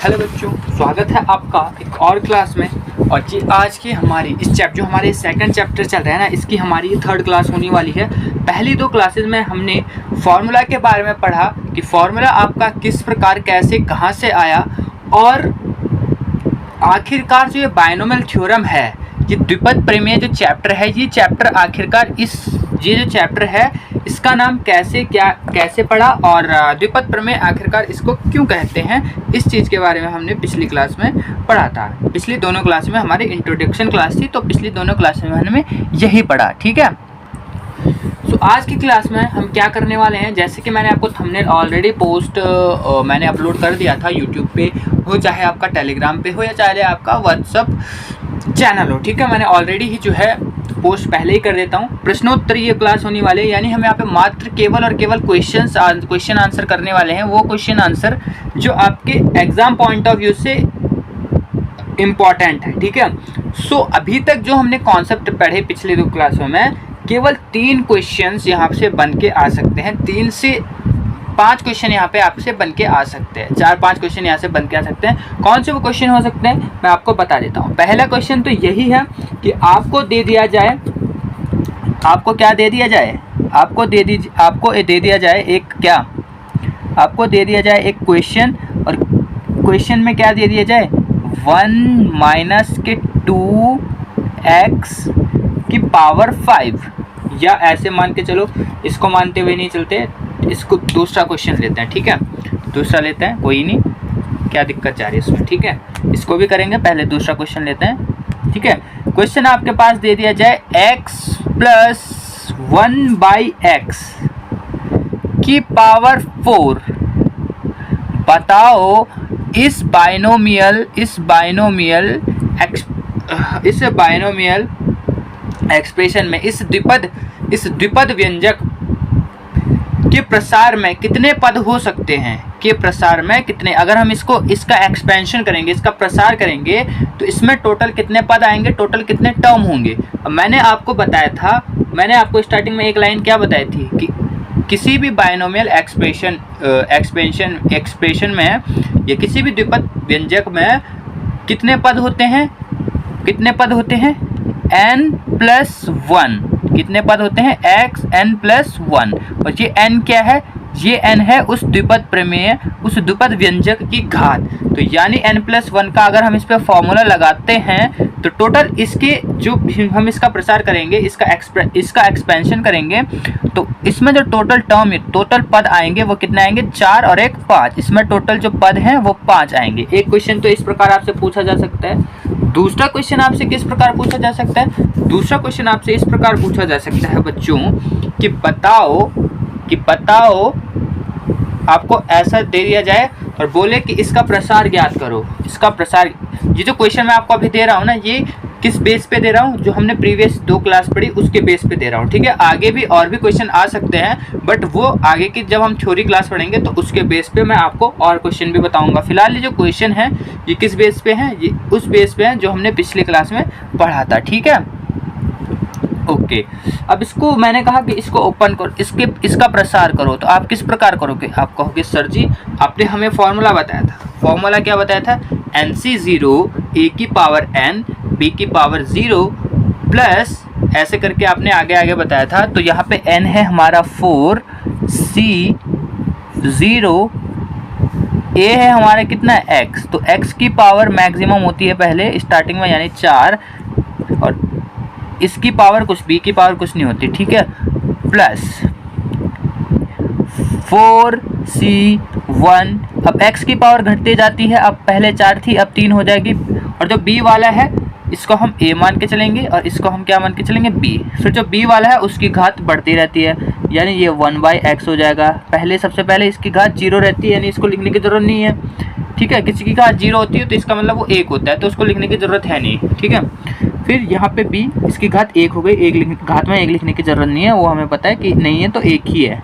Hello बच्चों, स्वागत है आपका एक और क्लास में। और जी आज की हमारी इस जो हमारे सेकंड चैप्टर चल रहा है ना, इसकी हमारी थर्ड क्लास होने वाली है। पहली दो क्लासेस में हमने फार्मूला के बारे में पढ़ा कि फार्मूला आपका किस प्रकार कैसे कहाँ से आया, और आखिरकार जो ये बायनोमियल थ्योरम है, ये द्विपद प्रमेय जो चैप्टर है, ये चैप्टर आखिरकार ये जो चैप्टर है इसका नाम कैसे पढ़ा, और द्विपद प्रमेय आखिरकार इसको क्यों कहते हैं, इस चीज़ के बारे में हमने पिछली क्लास में पढ़ा था। पिछली दोनों क्लास में हमारी इंट्रोडक्शन क्लास थी, तो पिछली दोनों क्लास में हमने यही पढ़ा। ठीक है, तो आज की क्लास में हम क्या करने वाले हैं, जैसे कि मैंने आपको थंबनेल ऑलरेडी मैंने अपलोड कर दिया था यूट्यूब पे हो, चाहे आपका टेलीग्राम पे हो या चाहे आपका व्हाट्सअप चैनल हो। ठीक है, मैंने ऑलरेडी ही जो है पोस्ट पहले ही कर देता हूँ। प्रश्नोत्तर ये क्लास होने वाले, यानी हम यहाँ पे मात्र केवल और केवल क्वेश्चन आंसर करने वाले हैं, वो क्वेश्चन आंसर जो आपके एग्जाम पॉइंट ऑफ व्यू से इम्पॉर्टेंट है। ठीक है, सो अभी तक जो हमने कॉन्सेप्ट पढ़े पिछले दो क्लासों में, केवल 3 क्वेश्चंस यहाँ से बन के आ सकते हैं। 3 से 5 क्वेश्चन यहाँ पे आपसे बन के आ सकते हैं, 4-5 क्वेश्चन यहाँ से बन के आ सकते हैं। कौन से वो क्वेश्चन हो सकते हैं मैं आपको बता देता हूँ। पहला क्वेश्चन तो यही है कि आपको दे दिया जाए, आपको क्या दे दिया जाए, आपको दे दिया जाए एक क्या, आपको दे दिया जाए एक क्वेश्चन, और क्वेश्चन में क्या दे दिया जाए 1 - 2x की पावर 5, या ऐसे मान के चलो, इसको मानते हुए नहीं चलते, इसको दूसरा क्वेश्चन लेते हैं। ठीक है, दूसरा लेते हैं, कोई नहीं, क्या दिक्कत जा रही है इसमें। ठीक है, इसको भी करेंगे, पहले दूसरा क्वेश्चन लेते हैं। ठीक है, क्वेश्चन आपके पास दे दिया जाए x + 1/x की पावर 4। बताओ इस बाइनोमियल एक्सप्रेशन में इस द्विपद व्यंजक के प्रसार में कितने पद हो सकते हैं, के प्रसार में कितने, अगर हम इसका एक्सपेंशन करेंगे, इसका प्रसार करेंगे, तो इसमें टोटल कितने पद आएंगे, टोटल कितने टर्म होंगे। मैंने आपको बताया था, मैंने आपको स्टार्टिंग में एक लाइन क्या बताई थी कि किसी भी बाइनोमियल एक्सप्रेशन में या किसी भी द्विपद व्यंजक में कितने पद होते हैं, n+1। कितने पद होते हैं, n+1। और ये n क्या है, ये n है उस द्विपद प्रमेय, उस द्विपद व्यंजक की घात। तो यानी n+1 का अगर हम इस पर फॉर्मूला लगाते हैं, तो टोटल इसके जो हम इसका प्रसार करेंगे, इसका एक्सपेंशन करेंगे, तो इसमें जो टोटल पद आएंगे वो कितने आएंगे, 4 और 1 5। इसमें टोटल जो पद हैं वो 5 आएंगे। एक क्वेश्चन तो इस प्रकार आपसे पूछा जा सकता है। दूसरा क्वेश्चन आपसे किस प्रकार पूछा जा सकता है, दूसरा क्वेश्चन आपसे इस प्रकार पूछा जा सकता है बच्चों कि बताओ आपको ऐसा दे दिया जाए और बोले कि इसका प्रसार ज्ञात करो। इसका प्रसार, ये जो क्वेश्चन मैं आपको अभी दे रहा हूँ ना, ये किस बेस पे दे रहा हूँ, जो हमने प्रीवियस 2 क्लास पढ़ी उसके बेस पे दे रहा हूँ। ठीक है, आगे भी और भी क्वेश्चन आ सकते हैं, बट वो आगे की जब हम थ्योरी क्लास पढ़ेंगे तो उसके बेस पे मैं आपको और क्वेश्चन भी बताऊंगा। फिलहाल ये जो क्वेश्चन है ये किस बेस पे है, ये उस बेस पे है जो हमने पिछले क्लास में पढ़ा था। ठीक है, ओके। अब इसको मैंने कहा कि इसको ओपन करो, इसका प्रसार करो, तो आप किस प्रकार करोगे, आप कहोगे सर जी आपने हमें फॉर्मूला बताया था। फॉर्मूला क्या बताया था, NC0 a की पावर n b की पावर 0 प्लस ऐसे करके आपने आगे बताया था। तो यहाँ पे n है हमारा 4, c 0, a है हमारा कितना x, तो x की पावर मैक्सिमम होती है पहले स्टार्टिंग में, यानी 4, और इसकी पावर कुछ, b की पावर कुछ नहीं होती। ठीक है, प्लस 4c1। अब x की पावर घटती जाती है, अब पहले 4 थी, अब 3 हो जाएगी, और जो b वाला है इसको हम a मान के चलेंगे और इसको हम क्या मान के चलेंगे, b। तो जो b वाला है उसकी घात बढ़ती रहती है, यानी ये 1/x हो जाएगा। सबसे पहले इसकी घात 0 रहती है, यानी इसको लिखने की ज़रूरत नहीं है। ठीक है, किसी की घात 0 होती है तो इसका मतलब वो 1 होता है, तो उसको लिखने की ज़रूरत है नहीं। ठीक है, फिर यहाँ पे b, इसकी घात 1 हो गई, घात में 1 लिखने की ज़रूरत नहीं है, वो हमें पता है कि नहीं है, तो 1 ही है।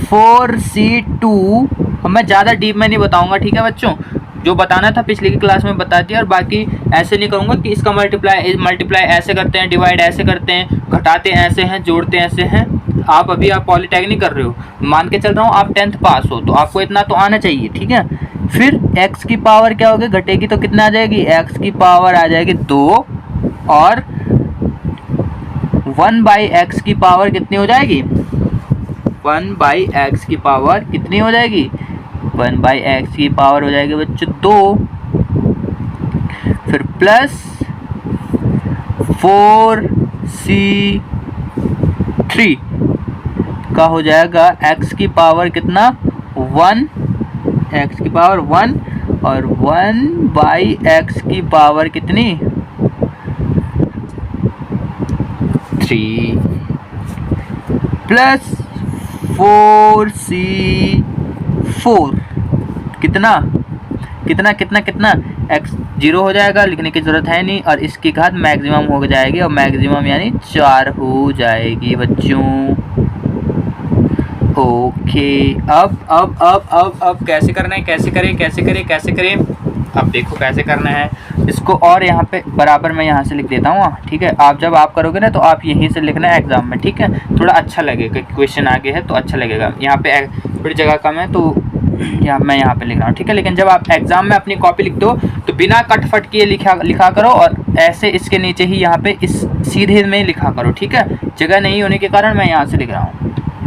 4c2, मैं ज़्यादा डीप में नहीं बताऊँगा। ठीक है बच्चों, जो बताना था पिछली की क्लास में बता दिया, और बाकी ऐसे नहीं कहूँगा कि इसका मल्टीप्लाई ऐसे करते हैं, डिवाइड ऐसे करते हैं, घटाते ऐसे हैं, जोड़ते ऐसे हैं। आप पॉलिटेक्निक कर रहे हो, मान के चल रहा हूँ आप 10th पास हो, तो आपको इतना तो आना चाहिए। ठीक है, फिर x की पावर क्या होगी, घटेगी तो कितना आ जाएगी, x की पावर आ जाएगी 2 और 1/x की पावर कितनी हो जाएगी, 1/x की पावर कितनी हो जाएगी, 1/x की पावर हो जाएगी बच्चों 2, फिर प्लस 4c3 का हो जाएगा x की पावर कितना 1, x की पावर 1 और 1/x की पावर कितनी 3 प्लस 4c4 कितना कितना कितना कितना x 0 हो जाएगा, लिखने की ज़रूरत है नहीं, और इसकी घात मैक्सिमम हो जाएगी, और मैक्सिमम यानी 4 हो जाएगी बच्चों। ओके, अब कैसे करना है, कैसे करें अब देखो कैसे करना है इसको, और यहाँ पे बराबर मैं यहाँ से लिख देता हूँ, ठीक है। आप जब आप करोगे ना तो आप यहीं से लिखना है एग्जाम में, ठीक है, थोड़ा अच्छा लगेगा, क्वेश्चन आगे है तो अच्छा लगेगा। यहाँ पे थोड़ी जगह कम है तो मैं यहाँ पे लिख रहा हूँ, ठीक है। लेकिन जब आप एग्जाम में अपनी कॉपी लिखते हो तो बिना कट फट किए लिखा करो, और ऐसे इसके नीचे ही यहाँ पे इस सीधे में लिखा करो, ठीक है। जगह नहीं होने के कारण मैं यहाँ से लिख रहा हूँ,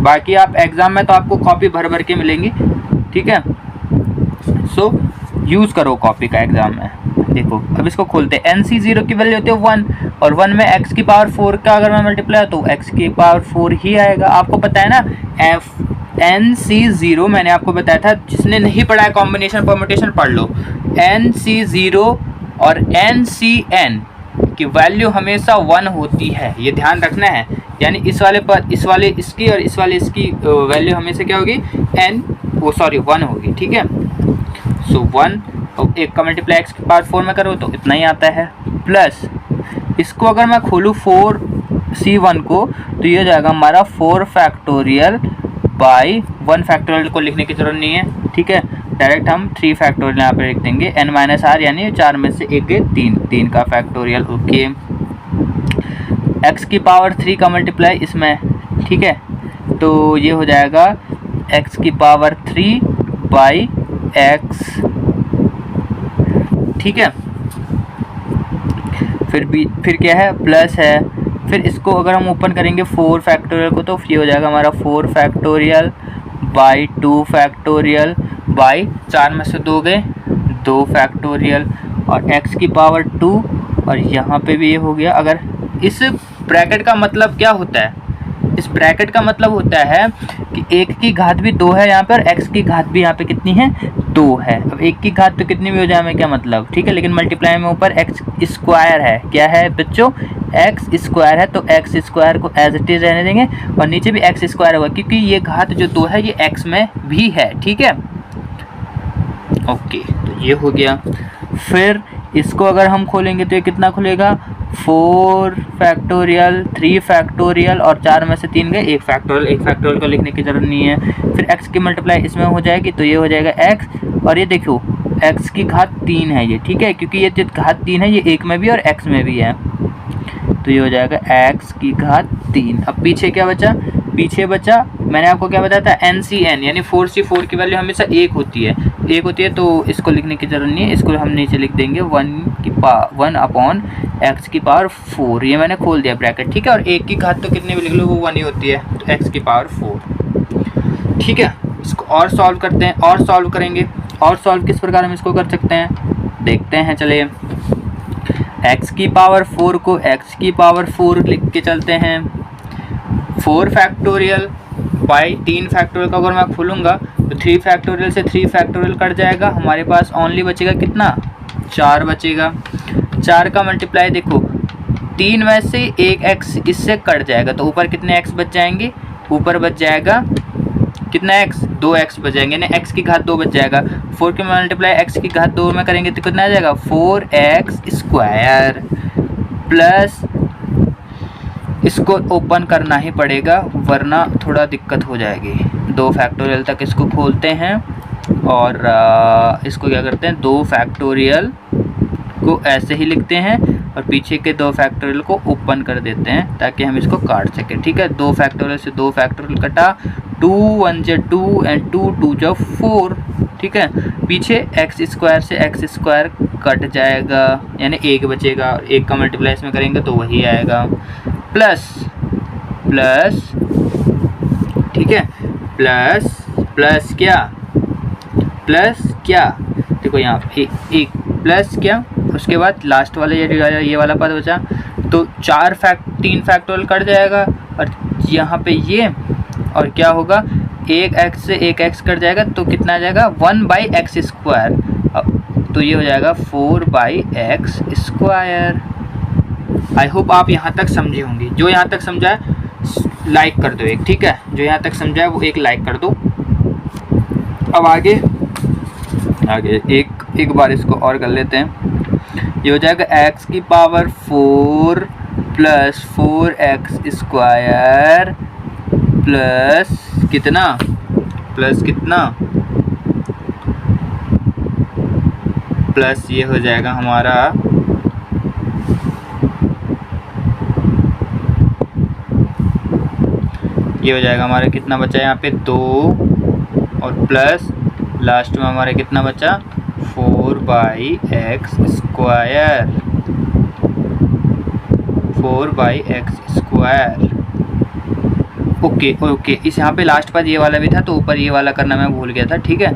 बाकी आप एग्जाम में तो आपको कॉपी भर के मिलेंगी, ठीक है। सो यूज़ करो कॉपी का एग्जाम में। देखो अब इसको खोलते हैं, NC0 की वैल्यू होती है 1, और 1 में x की पावर 4 का अगर मैं मल्टीप्लाई तो x की पावर 4 ही आएगा। आपको पता है ना NC0 मैंने आपको बताया था, जिसने नहीं पढ़ा है कॉम्बिनेशन परम्यूटेशन पढ़ लो। NC0 और NCN की वैल्यू हमेशा 1 होती है, ये ध्यान रखना है। यानी इस वाले पर इस वाले इसकी और इस वाले इसकी वैल्यू हमेशा क्या होगी 1 होगी, ठीक है। सो 1 और एक का मल्टीप्लाई x की पावर 4 में करो तो इतना ही आता है, प्लस इसको अगर मैं खोलूँ 4c1 को तो ये हो जाएगा हमारा 4 फैक्टोरियल बाई 1 फैक्टोरियल को लिखने की जरूरत नहीं है, ठीक है। डायरेक्ट हम 3 फैक्टोरियल यहाँ पे लिख देंगे, n-r यानी 4 में से 1 गए 3 का फैक्टोरियल। ओके, x की पावर 3 का मल्टीप्लाई इसमें, ठीक है, तो ये हो जाएगा x की पावर 3 बाई x, ठीक है। फिर क्या है, प्लस है, फिर इसको अगर हम ओपन करेंगे 4 फैक्टोरियल को तो ये हो जाएगा हमारा 4 फैक्टोरियल बाई 2 फैक्टोरियल बाई 4 में से 2 गए 2 फैक्टोरियल, और x की पावर 2, और यहाँ पे भी ये हो गया। अगर इस ब्रैकेट का मतलब क्या होता है, इस ब्रैकेट का मतलब होता है कि 1 की घात भी 2 है यहाँ पे, और x की घात भी यहाँ पे कितनी है 2 है। अब 1 की घात तो कितनी भी हो जाए हमें क्या मतलब, ठीक है। लेकिन मल्टीप्लाई में ऊपर x स्क्वायर है, क्या है बच्चों x स्क्वायर है, तो x स्क्वायर को एज इट इज रहने देंगे, और नीचे भी x स्क्वायर होगा क्योंकि ये घात जो 2 है ये x में भी है, ठीक है। ओके, तो ये हो गया। फिर इसको अगर हम खोलेंगे तो ये कितना खुलेगा 4 फैक्टोरियल 3 फैक्टोरियल और 4 में से 3 गए 1 फैक्टोरियल को लिखने की ज़रूरत नहीं है। फिर x की मल्टीप्लाई इसमें हो जाएगी तो ये हो जाएगा x, और ये देखो x की घात 3 है ये, ठीक है, क्योंकि ये घात 3 है, ये 1 में भी और x में भी है, तो ये हो जाएगा x की घात 3। अब पीछे क्या बचा, पीछे बचा मैंने आपको क्या बताया था NCN, यानी 4C4 की वैल्यू हमेशा 1 होती है, तो इसको लिखने की ज़रूरत नहीं है, इसको हम नीचे लिख देंगे 1/x की पावर 4, ये मैंने खोल दिया ब्रैकेट, ठीक है। और 1 की घात तो कितने भी लिख लो वो 1 ही होती है, तो x की पावर 4, ठीक है। इसको और सॉल्व करते हैं, और सॉल्व करेंगे, और सॉल्व किस प्रकार हम इसको कर सकते हैं देखते हैं, चलिए। x की पावर 4 को x की पावर 4 लिख के चलते हैं, 4 फैक्टोरियल बाई 3 फैक्टोरियल का अगर मैं खोलूँगा तो 3 फैक्टोरियल से 3 फैक्टोरियल कट जाएगा, हमारे पास ओनली बचेगा कितना 4 बचेगा। 4 का मल्टीप्लाई देखो 3 में से 1 x इससे कट जाएगा, तो ऊपर कितने x बच जाएंगे, ऊपर बच जाएगा कितना x 2x बच जाएंगे, यानी x की घात 2 बच जाएगा। 4 के मल्टीप्लाई x की घात 2 में करेंगे तो कितना आ जाएगा 4x स्क्वायर, प्लस इसको ओपन करना ही पड़ेगा वरना थोड़ा दिक्कत हो जाएगी। 2 फैक्टोरियल तक इसको खोलते हैं और इसको क्या करते हैं 2 फैक्टोरियल को ऐसे ही लिखते हैं, और पीछे के 2 फैक्टोरियल को ओपन कर देते हैं ताकि हम इसको काट सकें। ठीक है, 2 फैक्टोरियल से 2 फैक्टोरियल कटा, 2 1 जा 2 एंड 2 2 जा 4। ठीक है, पीछे एक्स स्क्वायर से एक्स स्क्वायर कट जाएगा, यानी 1 बचेगा, 1 का मल्टीप्लाई इसमें करेंगे तो वही आएगा, प्लस प्लस, ठीक है, प्लस प्लस क्या, प्लस क्या, देखो यहाँ पे एक प्लस क्या, उसके बाद लास्ट वाला ये वाला पद बचा, तो 3 फैक्टोरियल कट जाएगा, और यहाँ पे ये, और क्या होगा, 1 एक्स से 1 एक्स कट जाएगा तो कितना आ जाएगा 1/x स्क्वायर, तो ये हो जाएगा 4/x स्क्वायर। आई होप आप यहाँ तक समझे होंगे। जो यहाँ तक समझा है लाइक कर दो एक, ठीक है, जो यहाँ तक समझा है वो एक लाइक कर दो। अब आगे एक बार इसको और कर लेते हैं। ये हो जाएगा x की power 4 plus 4x square plus कितना, प्लस ये हो जाएगा हमारा कितना बचा यहाँ पे 2, और प्लस लास्ट में हमारा कितना बचा 4/x square, 4/x square. Okay, इस यहाँ पे लास्ट पर ये वाला भी था तो ऊपर ये वाला करना मैं भूल गया था। ठीक है,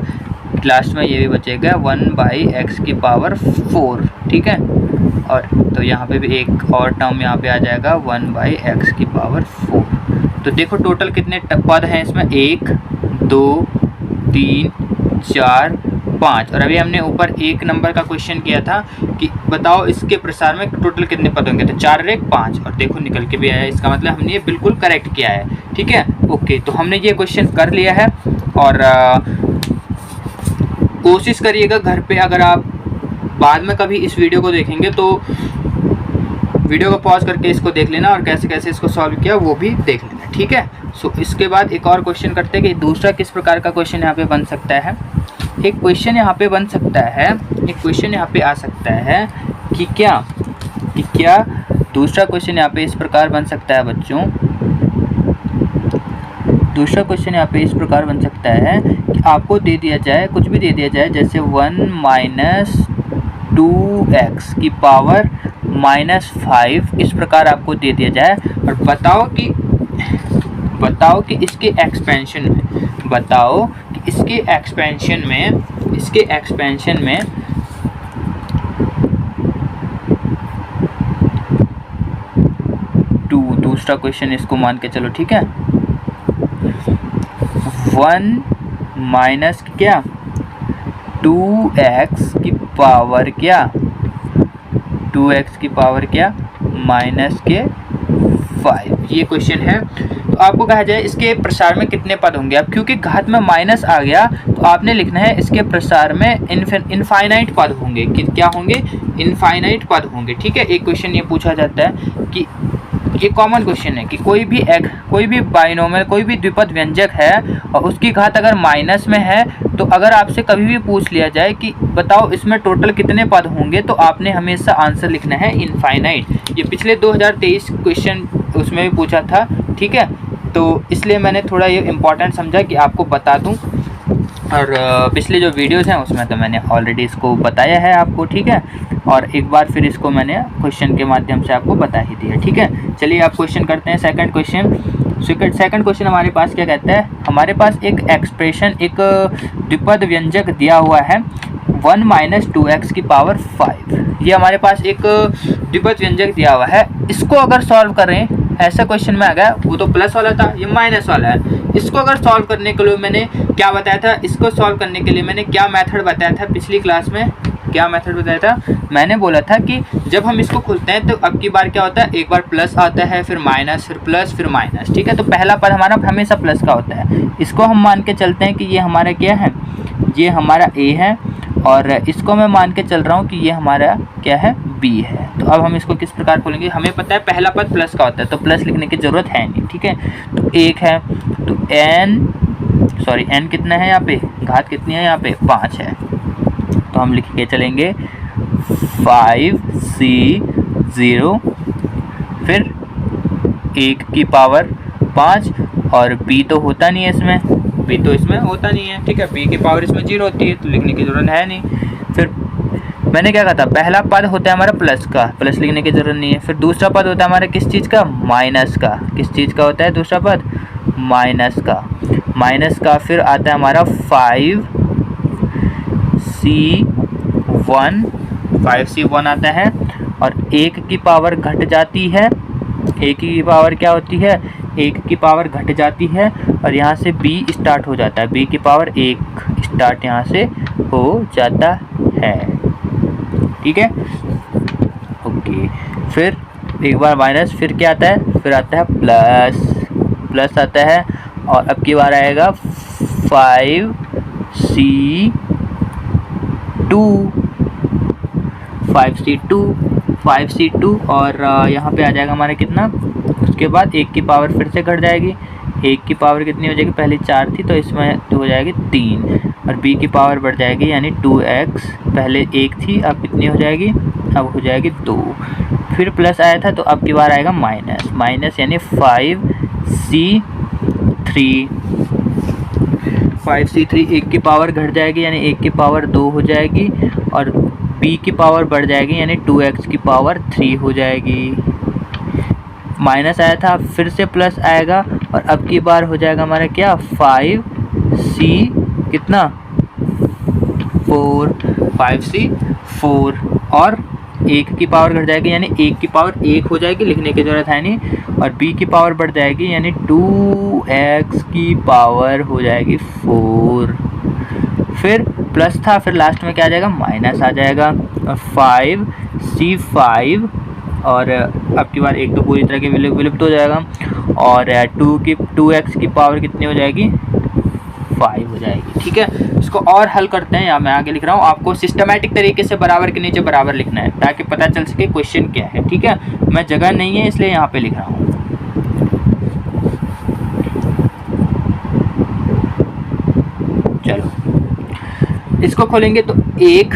लास्ट में ये भी बचेगा 1/x की पावर 4। ठीक है, और तो यहाँ पे भी एक और टर्म यहाँ पे आ जाएगा 1/x की पावर 4। तो देखो टोटल कितने पद हैं इसमें, 1 2 3 4 5, और अभी हमने ऊपर 1 नंबर का क्वेश्चन किया था कि बताओ इसके प्रसार में टोटल कितने पद होंगे, तो 4 और 1 5, और देखो निकल के भी आया। इसका मतलब हमने ये बिल्कुल करेक्ट किया है। ठीक है, ओके, तो हमने ये क्वेश्चन कर लिया है, और कोशिश करिएगा घर पे, अगर आप बाद में कभी इस वीडियो को देखेंगे तो वीडियो को पॉज करके इसको देख लेना, और कैसे कैसे इसको सॉल्व किया वो भी देख लेना। ठीक है, सो इसके बाद एक और क्वेश्चन करते हैं कि दूसरा किस प्रकार का क्वेश्चन यहाँ पे बन सकता है। एक क्वेश्चन यहाँ पे बन सकता है, एक क्वेश्चन यहाँ पे आ सकता है कि क्या दूसरा क्वेश्चन यहाँ पे इस प्रकार बन सकता है बच्चों, दूसरा क्वेश्चन यहाँ पे इस प्रकार बन सकता है कि आपको दे दिया जाए, कुछ भी दे दिया जाए, जैसे 1 - 2x की पावर -5, इस प्रकार आपको दे दिया जाए, और बताओ कि इसके एक्सपेंशन में, दूसरा क्वेश्चन इसको मान के चलो। ठीक है, 1 माइनस क्या 2x की पावर क्या, 2x की पावर क्या -5, ये क्वेश्चन है। तो आपको कहा जाए इसके प्रसार में कितने पद होंगे। अब क्योंकि घात में माइनस आ गया तो आपने लिखना है इसके प्रसार में इनफाइनाइट पद होंगे। कि क्या होंगे, इनफाइनाइट पद होंगे। ठीक है, एक क्वेश्चन ये पूछा जाता है कि ये कॉमन क्वेश्चन है कि कोई भी बाइनोमियल, कोई भी द्विपद व्यंजक है और उसकी घात अगर माइनस में है, तो अगर आपसे कभी भी पूछ लिया जाए कि बताओ इसमें टोटल कितने पद होंगे, तो आपने हमेशा आंसर लिखना है इनफाइनाइट। ये पिछले 2023 क्वेश्चन उसमें भी पूछा था। ठीक है, तो इसलिए मैंने थोड़ा ये इम्पोर्टेंट समझा कि आपको बता दूं, और पिछले जो वीडियोज़ हैं उसमें तो मैंने ऑलरेडी इसको बताया है आपको। ठीक है, और एक बार फिर इसको मैंने क्वेश्चन के माध्यम से आपको बता ही दिया। ठीक है, चलिए आप क्वेश्चन करते हैं। सेकंड क्वेश्चन हमारे पास क्या कहता है, हमारे पास एक एक्सप्रेशन, एक द्विपद व्यंजक दिया हुआ है 1 - 2x की पावर 5। ये हमारे पास एक द्विपद व्यंजक दिया हुआ है। इसको अगर सॉल्व करें, ऐसा क्वेश्चन में आ गया, वो तो प्लस वाला था, ये माइनस वाला है। इसको अगर सॉल्व करने के लिए मैंने क्या बताया था, इसको सॉल्व करने के लिए मैंने क्या मेथड बताया था पिछली क्लास में, क्या मेथड बताया था, मैंने बोला था कि जब हम इसको खोलते हैं तो अब की बार क्या होता है, एक बार प्लस आता है, फिर माइनस, फिर प्लस, फिर माइनस। ठीक है, तो पहला पद हमारा हमेशा प्लस का होता है। इसको हम मान के चलते हैं कि ये हमारा क्या है, ये हमारा ए है, और इसको मैं मान के चल रहा हूँ कि ये हमारा क्या है, बी है। तो अब हम इसको किस प्रकार खोलेंगे, हमें पता है पहला पद प्लस का होता है तो प्लस लिखने की ज़रूरत है नहीं। ठीक है, तो 1 है, तो n कितना है यहाँ पे, घात कितनी है यहाँ पे, 5 है। तो हम लिख के चलेंगे 5c 0, फिर 1 की पावर 5, और b तो होता नहीं है इसमें, b तो इसमें होता नहीं है, ठीक है, b की पावर इसमें 0 होती है तो लिखने की ज़रूरत है नहीं। फिर मैंने क्या कहा था, पहला पद होता है हमारा प्लस का, प्लस लिखने की ज़रूरत नहीं है। फिर दूसरा पद होता है हमारा किस चीज़ का, माइनस का। किस चीज़ का होता है दूसरा पद, माइनस का। माइनस का फिर आता है हमारा 5c1 आता है, और 1 की पावर घट जाती है। 1 की पावर क्या होती है, 1 की पावर घट जाती है, और यहाँ से b स्टार्ट हो जाता है, b की पावर 1 स्टार्ट यहाँ से हो जाता है, ठीक है, ओके। फिर एक बार माइनस, फिर क्या आता है, फिर आता है प्लस, प्लस आता है, और अब की बार आएगा 5c2, और यहाँ पे आ जाएगा हमारा कितना, उसके बाद 1 की पावर फिर से घट जाएगी। 1 की पावर कितनी हो जाएगी, पहले 4 थी तो इसमें तो हो जाएगी 3, और b की पावर बढ़ जाएगी यानी 2x, पहले 1 थी अब कितनी हो जाएगी, अब हो जाएगी 2। फिर प्लस आया था तो अब की बार आएगा माइनस, माइनस यानी 5c3, 1 की पावर घट जाएगी यानी 1 की पावर 2 हो जाएगी, और b की पावर बढ़ जाएगी यानी 2x की पावर 3 हो जाएगी। माइनस आया था फिर से प्लस आएगा, और अब की बार हो जाएगा हमारा क्या, 5c कितना 4, 5c4, और 1 की पावर घट जाएगी यानी 1 की पावर 1 हो जाएगी, लिखने की ज़रूरत है नहीं, और b की पावर बढ़ जाएगी यानी 2x की पावर हो जाएगी 4। फिर प्लस था, फिर लास्ट में क्या आ जाएगा, माइनस आ जाएगा, और 5c5, और अब की बार 1 तो पूरी तरह के विलुप्त हो जाएगा, और 2x की पावर कितनी हो जाएगी, 5 हो जाएगी, ठीक है। इसको और हल करते हैं, यहाँ मैं आगे लिख रहा हूँ, आपको सिस्टमैटिक तरीके से बराबर के नीचे बराबर लिखना है ताकि पता चल सके क्वेश्चन क्या है, ठीक है। मैं जगह नहीं है इसलिए यहाँ पे लिख रहा हूँ। चलो इसको खोलेंगे तो 1,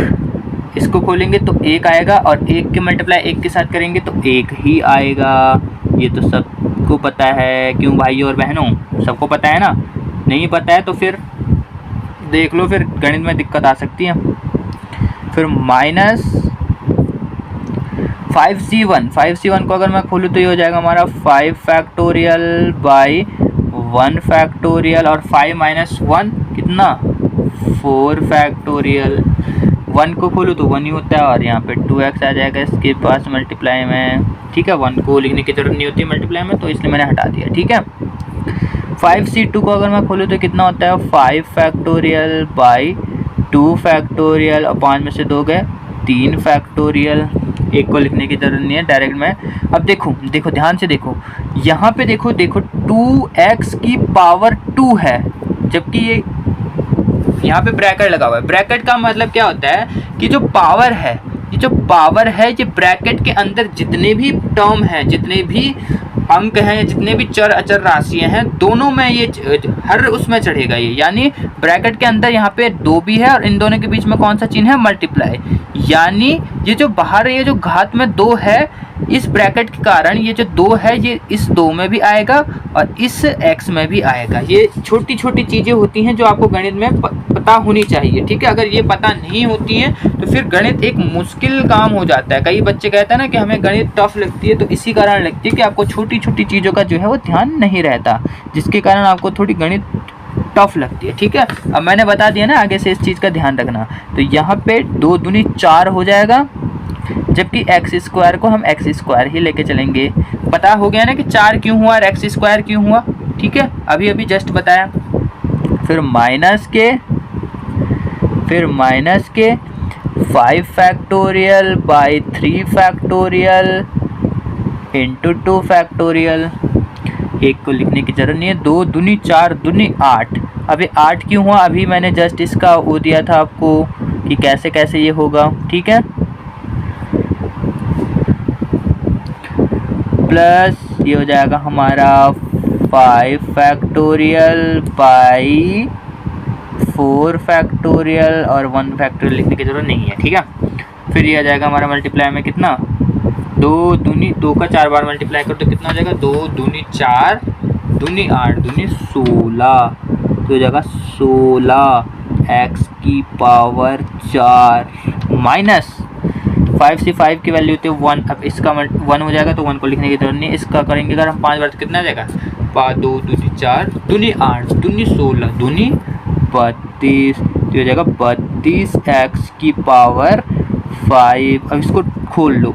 इसको खोलेंगे तो 1 आएगा, और 1 के मल्टीप्लाई 1 के साथ करेंगे तो 1 ही आएगा। ये तो सबको पता है, क्यों भाइयों और बहनों, सबको पता है ना। नहीं पता है तो फिर देख लो, फिर गणित में दिक्कत आ सकती है। फिर माइनस 5c1 को अगर मैं खोलूँ तो ये हो जाएगा हमारा 5 फैक्टोरियल बाई 1 फैक्टोरियल, और 5 माइनस 1 कितना 4 फैक्टोरियल। 1 को खोलूँ तो 1 ही होता है, और यहाँ पे 2x आ जाएगा इसके पास मल्टीप्लाई में, ठीक है। 1 को लिखने की जरूरत नहीं होती मल्टीप्लाई में, तो इसलिए मैंने हटा दिया, ठीक है। 5c2 को अगर मैं खोलूँ तो कितना होता है 5 फैक्टोरियल बाई 2 फैक्टोरियल, और 5 में से 2 गए 3 फैक्टोरियल। 1 को लिखने की जरूरत नहीं है, डायरेक्ट में। अब देखो ध्यान से देखो, यहाँ पे देखो 2x की पावर 2 है, जबकि ये यहाँ पे ब्रैकेट लगा हुआ है। ब्रैकेट का मतलब क्या होता है कि जो पावर है, ये ब्रैकेट के अंदर जितने भी टर्म हैं, जितने भी अंक हैं, जितने भी चर अचर राशियां हैं, दोनों में ये हर उसमें चढ़ेगा ये। यानी ब्रैकेट के अंदर यहाँ पे 2 भी है, और इन दोनों के बीच में कौन सा चिन्ह है, मल्टीप्लाई। यानी ये जो बाहर ये जो घात में 2 है, इस ब्रैकेट के कारण ये जो 2 है ये इस 2 में भी आएगा और इस x में भी आएगा। ये छोटी छोटी चीज़ें होती हैं जो आपको गणित में पता होनी चाहिए, ठीक है। अगर ये पता नहीं होती है तो फिर गणित एक मुश्किल काम हो जाता है। कई बच्चे कहते हैं ना कि हमें गणित टफ लगती है, तो इसी कारण लगती है कि आपको छोटी छोटी चीज़ों का जो है वो ध्यान नहीं रहता, जिसके कारण आपको थोड़ी गणित टफ लगती है, ठीक है। अब मैंने बता दिया ना, आगे से इस चीज़ का ध्यान रखना। तो यहाँ पे 2 दूनी 4 हो जाएगा, जबकि एक्स स्क्वायर को हम एक्स स्क्वायर ही लेके चलेंगे। पता हो गया ना कि 4 क्यों हुआ और एक्स स्क्वायर क्यों हुआ, ठीक है, अभी अभी जस्ट बताया। फिर माइनस के 5 factorial by 3 factorial into 2 factorial. 1 को लिखने की जरूरत नहीं है। 2 दूनी 4 दूनी 8। अभी 8 क्यों हुआ, अभी मैंने जस्ट इसका वो दिया था आपको कि कैसे कैसे ये होगा, ठीक है। प्लस ये हो जाएगा हमारा 5 फैक्टोरियल बाई 4 फैक्टोरियल, और 1 फैक्टोरियल लिखने की जरूरत नहीं है, ठीक है। फिर ये आ जाएगा हमारा मल्टीप्लाई में कितना 2 दूनी 2 का 4 बार मल्टीप्लाई करो तो कितना हो जाएगा, 2 दूनी 4 दूनी 8 दूनी 16, तो हो जाएगा 16 x की पावर 4 माइनस 5 से 5 की वैल्यू होती है 1। अब इसका 1 हो जाएगा तो 1 को लिखने की जरूरत नहीं, इसका करेंगे अगर हम 5 बार तो कितना आ जाएगा, 2 दूनी 4 दूनी 8 दूनी 16 दूनी 32, तो हो जाएगा 32 x की पावर 5। अब इसको खोल लो,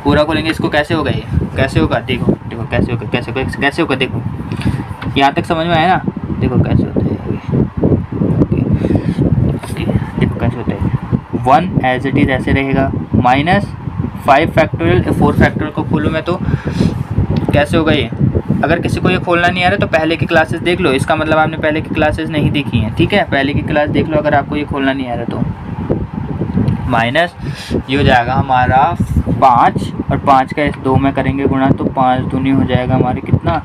पूरा खोलेंगे, इसको कैसे होगा, ये कैसे होगा, देखो कैसे होगा, कैसे होगा, देखो यहाँ तक समझ में आया ना, देखो कैसे होता है, देखो कैसे होता है, 1 एज इट इज़ ऐसे रहेगा, माइनस 5 फैक्टोरियल 4 फैक्टोरियल को खोलूँ मैं तो कैसे होगा ये। अगर किसी को ये खोलना नहीं आ रहा तो पहले की क्लासेस देख लो, इसका मतलब आपने पहले की क्लासेस नहीं देखी हैं, ठीक है, पहले की क्लास देख लो अगर आपको ये खोलना नहीं आ रहा तो। माइनस ये हो जाएगा हमारा 5 और 5 का इस 2 में करेंगे गुणा तो 5 दूनी हो जाएगा हमारे कितना,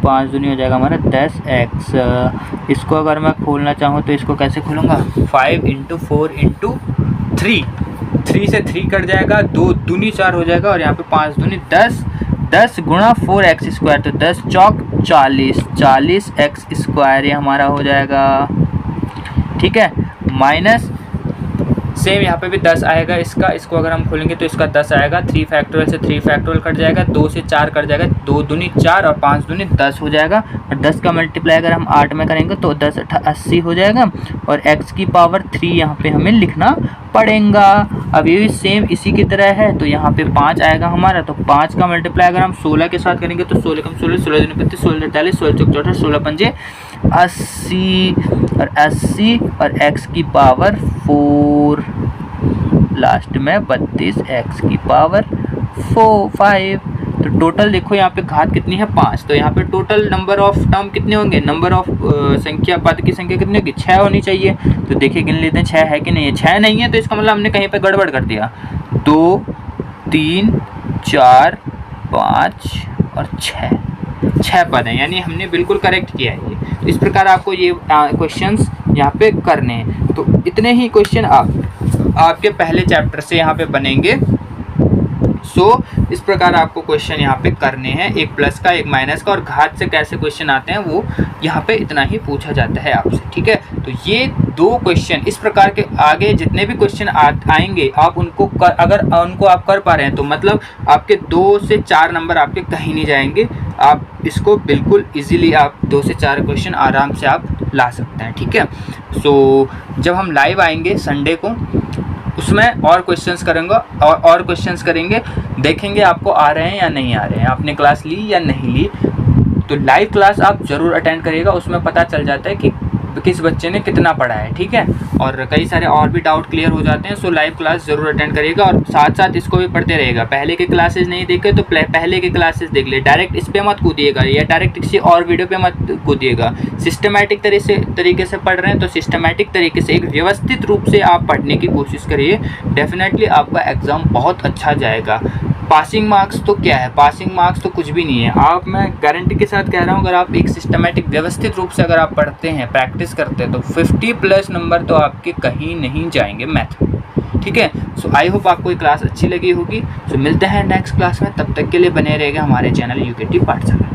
5 दूनी हो जाएगा हमारा 10x। इसको अगर मैं खोलना चाहूँ तो इसको कैसे खोलूँगा, 5 × 4 × 3 से 3 कट जाएगा, 2 दूनी 4 हो जाएगा और यहाँ पे 5 दूनी 10 गुणा 4x², तो 10 चौक 40 x², ये हमारा हो जाएगा, ठीक है। माइनस सेम यहाँ पे भी 10 आएगा, इसको अगर हम खोलेंगे तो इसका 10 आएगा, 3 फैक्टोरियल से 3 फैक्टोरियल कट जाएगा, 2 से 4 कट जाएगा, 2 दूनी 4 और 5 दूनी 10 हो जाएगा, और 10 का मल्टीप्लाई अगर हम 8 में करेंगे तो 10 × 8 = 80 हो जाएगा, और x की पावर 3 यहाँ पे हमें लिखना पड़ेगा। अब ये भी सेम इसी की तरह है, तो यहाँ पे 5 आएगा हमारा, तो 5 का मल्टीप्लाई अगर हम 16 के साथ करेंगे तो 16 कम 16 16 दूनी 32 16 43 16 चौक 64 16 पंजे 80 और x की पावर 4 लास्ट में 32 x की पावर 5। तो टोटल देखो यहाँ पे घात कितनी है 5, तो यहाँ पे टोटल नंबर ऑफ टर्म कितने होंगे, नंबर ऑफ संख्या पद की संख्या कितनी होगी, 6 होनी चाहिए। तो देखिए गिन लेते हैं 6 है कि नहीं है, 6 नहीं है तो इसका मतलब हमने कहीं पे गड़बड़ कर दिया। 2 3 4 5 और 6 पद हैं, यानी हमने बिल्कुल करेक्ट किया है ये। तो इस प्रकार आपको ये क्वेश्चंस यहाँ पे करने हैं। तो इतने ही क्वेश्चन आपके पहले चैप्टर से यहाँ पे बनेंगे। इस प्रकार आपको क्वेश्चन यहाँ पे करने हैं, एक प्लस का एक माइनस का, और घात से कैसे क्वेश्चन आते हैं वो यहाँ पे इतना ही पूछा जाता है आपसे, ठीक है। तो ये 2 क्वेश्चन इस प्रकार के, आगे जितने भी क्वेश्चन आएंगे आप उनको अगर उनको आप कर पा रहे हैं तो मतलब आपके 2 से 4 नंबर आपके कहीं नहीं जाएंगे। आप इसको बिल्कुल इजीली आप 2 से 4 क्वेश्चन आराम से आप ला सकते हैं, ठीक है। जब हम लाइव आएंगे संडे को उसमें और क्वेश्चंस करेंगे और क्वेश्चंस करेंगे, देखेंगे आपको आ रहे हैं या नहीं आ रहे हैं, आपने क्लास ली या नहीं ली। तो लाइव क्लास आप ज़रूर अटेंड करिएगा, उसमें पता चल जाता है कि किस बच्चे ने कितना पढ़ा है, ठीक है। और कई सारे और भी डाउट क्लियर हो जाते हैं। लाइव क्लास ज़रूर अटेंड करिएगा और साथ साथ इसको भी पढ़ते रहेगा। पहले के क्लासेस नहीं देखे तो पहले के क्लासेस देख ले, डायरेक्ट इस पे मत कूदिएगा या डायरेक्ट किसी और वीडियो पे मत कूदिएगा। सिस्टमेटिक तरीके से पढ़ रहे हैं तो सिस्टमेटिक तरीके से एक व्यवस्थित रूप से आप पढ़ने की कोशिश करिए, डेफिनेटली आपका एग्ज़ाम बहुत अच्छा जाएगा। पासिंग मार्क्स तो क्या है, पासिंग मार्क्स तो कुछ भी नहीं है। आप, मैं गारंटी के साथ कह रहा हूँ, अगर आप एक सिस्टमेटिक व्यवस्थित रूप से अगर आप पढ़ते हैं, प्रैक्टिस करते हैं तो 50+ नंबर तो आपके कहीं नहीं जाएंगे मैथ में, ठीक है। आई होप आपको ये क्लास अच्छी लगी होगी। मिलते हैं नेक्स्ट क्लास में, तब तक के लिए बने रहेगा हमारे चैनल UKT पाठशाला।